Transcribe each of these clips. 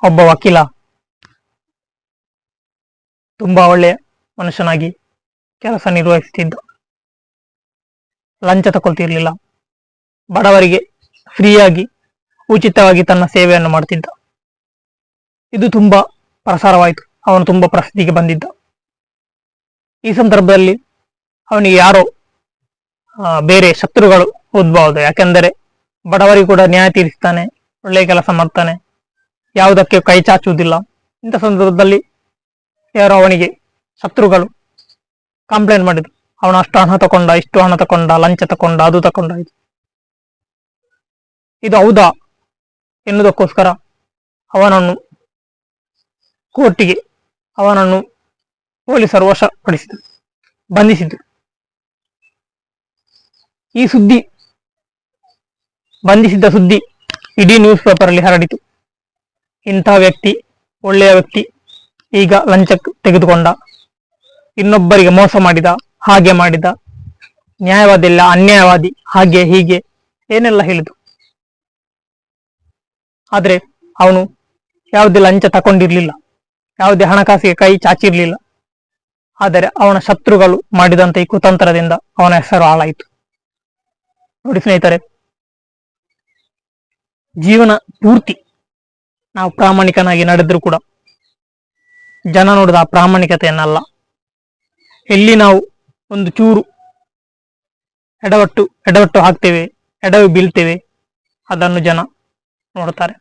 ಒಬ್ಬ ವಕೀಲ ತುಂಬಾ ಒಳ್ಳೆಯ ಮನುಷ್ಯನಾಗಿ ಕೆಲಸ ನಿರ್ವಹಿಸುತ್ತಿದ್ದ. ಲಂಚ ತಗೊಳ್ತಿರ್ಲಿಲ್ಲ. ಬಡವರಿಗೆ ಫ್ರೀಯಾಗಿ ಉಚಿತವಾಗಿ ತನ್ನ ಸೇವೆಯನ್ನು ಮಾಡ್ತಿದ್ದ. ಇದು ತುಂಬಾ ಪ್ರಸಾರವಾಯಿತು. ಅವನು ತುಂಬಾ ಪ್ರಸಿದ್ಧಿಗೆ ಬಂದಿದ್ದ. ಈ ಸಂದರ್ಭದಲ್ಲಿ ಅವನಿಗೆ ಯಾರೋ ಬೇರೆ ಶತ್ರುಗಳು ಉದ್ಭವ. ಯಾಕೆಂದರೆ ಬಡವರಿಗೆ ಕೂಡ ನ್ಯಾಯ ತೀರಿಸ್ತಾನೆ, ಒಳ್ಳೆಯ ಕೆಲಸ ಮಾಡ್ತಾನೆ, ಯಾವುದಕ್ಕೆ ಕೈ ಚಾಚುವುದಿಲ್ಲ. ಇಂಥ ಸಂದರ್ಭದಲ್ಲಿ ಯಾರೋ ಅವನಿಗೆ ಶತ್ರುಗಳು ಕಂಪ್ಲೇಂಟ್ ಮಾಡಿದ್ರು. ಅವನು ಅಷ್ಟು ಹಣ ತಕೊಂಡ, ಇಷ್ಟು ಹಣ ತಕೊಂಡ, ಲಂಚ ತಕೊಂಡ, ಅದು ತಕೊಂಡ. ಇದು ಹೌದಾ ಎನ್ನುವುದಕ್ಕೋಸ್ಕರ ಅವನನ್ನು ಕೋರ್ಟಿಗೆ ಅವನನ್ನು ಪೊಲೀಸರು ವಶಪಡಿಸಿದರು, ಬಂಧಿಸಿದರು. ಈ ಸುದ್ದಿ, ಬಂಧಿಸಿದ್ದ ಸುದ್ದಿ ಇಡೀ ನ್ಯೂಸ್ ಪೇಪರ್ ಅಲ್ಲಿ ಹರಡಿತು. ಇಂತಹ ವ್ಯಕ್ತಿ, ಒಳ್ಳೆಯ ವ್ಯಕ್ತಿ, ಈಗ ಲಂಚ ತೆಗೆದುಕೊಂಡ, ಇನ್ನೊಬ್ಬರಿಗೆ ಮೋಸ ಮಾಡಿದ, ಹಾಗೆ ಮಾಡಿದ, ನ್ಯಾಯವಾದಿ ಇಲ್ಲ, ಅನ್ಯಾಯವಾದಿ, ಹಾಗೆ ಹೀಗೆ ಏನೆಲ್ಲ ಹೇಳಿದ್ರು. ಆದ್ರೆ ಅವನು ಯಾವುದೇ ಲಂಚ ತಕೊಂಡಿರ್ಲಿಲ್ಲ, ಯಾವುದೇ ಹಣಕಾಸಿಗೆ ಕೈ ಚಾಚಿರ್ಲಿಲ್ಲ. ಆದರೆ ಅವನ ಶತ್ರುಗಳು ಮಾಡಿದಂತ ಈ ಕುತಂತ್ರದಿಂದ ಅವನ ಹೆಸರು ಹಾಳಾಯಿತು. ನೋಡಿ ಸ್ನೇಹಿತರೆ, ಜೀವನ ಪೂರ್ತಿ ನಾವು ಪ್ರಾಮಾಣಿಕನಾಗಿ ನಡೆದ್ರು ಕೂಡ ಜನ ನೋಡಿದ ಆ ಪ್ರಾಮಾಣಿಕತೆಯನ್ನಲ್ಲ. ಎಲ್ಲಿ ನಾವು ಒಂದು ಚೂರು ಎಡವಟ್ಟು ಹಾಕ್ತೇವೆ, ಎಡವಿ ಬೀಳ್ತೇವೆ, ಅದನ್ನು ಜನ ನೋಡ್ತಾರೆ.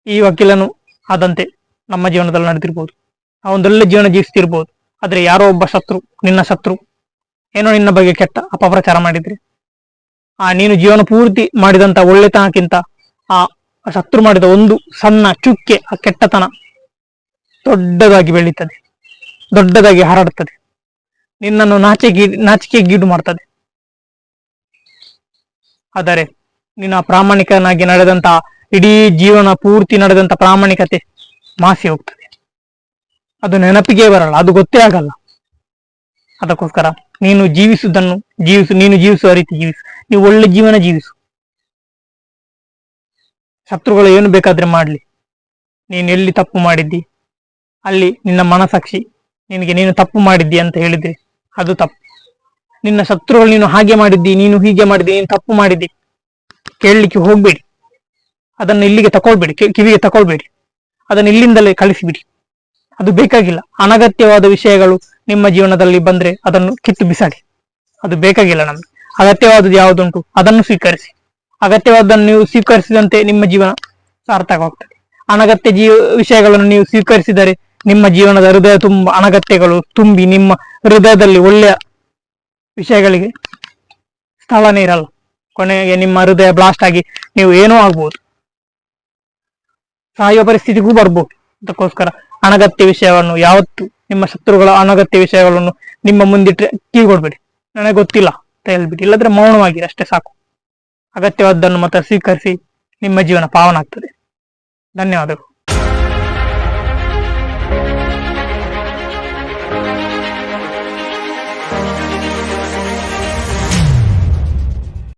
ಈ ವಕೀಲನು ಆದಂತೆ ನಮ್ಮ ಜೀವನದಲ್ಲಿ ನಡೆದಿರ್ಬೋದು. ನಾವೊಂದೊಳ್ಳೆ ಜೀವನ ಜೀವಿಸ್ತಿರ್ಬೋದು. ಆದ್ರೆ ಯಾರೋ ಒಬ್ಬ ಶತ್ರು, ನಿನ್ನ ಶತ್ರು ಏನೋ ನಿನ್ನ ಬಗ್ಗೆ ಕೆಟ್ಟ ಅಪಪ್ರಚಾರ ಮಾಡಿದ್ರೆ, ನೀನು ಜೀವನ ಪೂರ್ತಿ ಮಾಡಿದಂತ ಒಳ್ಳೆತನಕ್ಕಿಂತ ಆ ಶತ್ರು ಮಾಡಿದ ಒಂದು ಸಣ್ಣ ಚುಕ್ಕೆ, ಆ ಕೆಟ್ಟತನ ದೊಡ್ಡದಾಗಿ ಬೆಳೀತದೆ, ದೊಡ್ಡದಾಗಿ ಹರಡುತ್ತದೆ, ನಿನ್ನನ್ನು ನಾಚಿಕೆಗೀಡು ಮಾಡ್ತದೆ. ಆದರೆ ನಿನ್ನ ಪ್ರಾಮಾಣಿಕನಾಗಿ ನಡೆದಂತ, ಇಡೀ ಜೀವನ ಪೂರ್ತಿ ನಡೆದಂತ ಪ್ರಾಮಾಣಿಕತೆ ಮಾಸಿ ಹೋಗ್ತದೆ. ಅದು ನೆನಪಿಗೆ ಬರಲ್ಲ, ಅದು ಗೊತ್ತೇ ಆಗಲ್ಲ. ಅದಕ್ಕೋಸ್ಕರ ನೀನು ಜೀವಿಸುವುದನ್ನು ಜೀವಿಸು, ನೀನು ಜೀವಿಸುವ ರೀತಿ ಜೀವಿಸು, ನೀವು ಒಳ್ಳೆ ಜೀವನ ಜೀವಿಸು. ಶತ್ರುಗಳು ಏನು ಬೇಕಾದ್ರೆ ಮಾಡ್ಲಿ, ನೀನು ಎಲ್ಲಿ ತಪ್ಪು ಮಾಡಿದ್ದಿ ಅಲ್ಲಿ ನಿನ್ನ ಮನಸಾಕ್ಷಿ ನಿನಗೆ ನೀನು ತಪ್ಪು ಮಾಡಿದ್ದಿ ಅಂತ ಹೇಳಿದ್ರೆ ಅದು ತಪ್ಪು. ನಿನ್ನ ಶತ್ರುಗಳು ನೀನು ಹಾಗೆ ಮಾಡಿದ್ದಿ, ನೀನು ಹೀಗೆ ಮಾಡಿದ್ದಿ, ನೀನು ತಪ್ಪು ಮಾಡಿದ್ದಿ ಕೇಳಲಿಕ್ಕೆ ಹೋಗ್ಬೇಡಿ. ಅದನ್ನು ಇಲ್ಲಿಗೆ ತಕೊಳ್ಬೇಡಿ, ಕಿವಿಗೆ ತಕೊಳ್ಬೇಡಿ. ಅದನ್ನು ಇಲ್ಲಿಂದಲೇ ಕಳಿಸಿಬಿಡಿ. ಅದು ಬೇಕಾಗಿಲ್ಲ. ಅನಗತ್ಯವಾದ ವಿಷಯಗಳು ನಿಮ್ಮ ಜೀವನದಲ್ಲಿ ಬಂದ್ರೆ ಅದನ್ನು ಕಿತ್ತು ಬಿಸಾಡಿ. ಅದು ಬೇಕಾಗಿಲ್ಲ ನಮ್ಗೆ. ಅಗತ್ಯವಾದದ್ದು ಯಾವುದುಂಟು ಅದನ್ನು ಸ್ವೀಕರಿಸಿ. ಅಗತ್ಯವಾದನ್ನು ನೀವು ಸ್ವೀಕರಿಸಿದಂತೆ ನಿಮ್ಮ ಜೀವನ ಸಾರ್ಥಕವಾಗ್ತದೆ. ಅನಗತ್ಯ ವಿಷಯಗಳನ್ನು ನೀವು ಸ್ವೀಕರಿಸಿದರೆ ನಿಮ್ಮ ಜೀವನದ ಹೃದಯ ತುಂಬ ಅನಗತ್ಯಗಳು ತುಂಬಿ ನಿಮ್ಮ ಹೃದಯದಲ್ಲಿ ಒಳ್ಳೆಯ ವಿಷಯಗಳಿಗೆ ಸ್ಥಳನೇ ಇರಲ್ಲ. ಕೊನೆಗೆ ನಿಮ್ಮ ಹೃದಯ ಬ್ಲಾಸ್ಟ್ ಆಗಿ ನೀವು ಏನೋ ಆಗ್ಬೋದು, ಸಾಯುವ ಪರಿಸ್ಥಿತಿಗೂ ಬರ್ಬೋದು. ಅದಕ್ಕೋಸ್ಕರ ಅನಗತ್ಯ ವಿಷಯವನ್ನು ಯಾವತ್ತು, ನಿಮ್ಮ ಶತ್ರುಗಳ ಅನಗತ್ಯ ವಿಷಯಗಳನ್ನು ನಿಮ್ಮ ಮುಂದಿಟ್ಟರೆ ಕಿವಿಗೊಡ್ಬೇಡಿ. ನನಗೆ ಗೊತ್ತಿಲ್ಲ ಅಂತ ಹೇಳ್ಬಿಟ್ಟು, ಇಲ್ಲದ್ರೆ ಮೌನವಾಗಿರಿ, ಅಷ್ಟೇ ಸಾಕು. ಅಗತ್ಯವಾದ್ದನ್ನು ಮಾತ್ರ ಸ್ವೀಕರಿಸಿ, ನಿಮ್ಮ ಜೀವನ ಪಾವನ ಆಗ್ತದೆ. ಧನ್ಯವಾದಗಳು.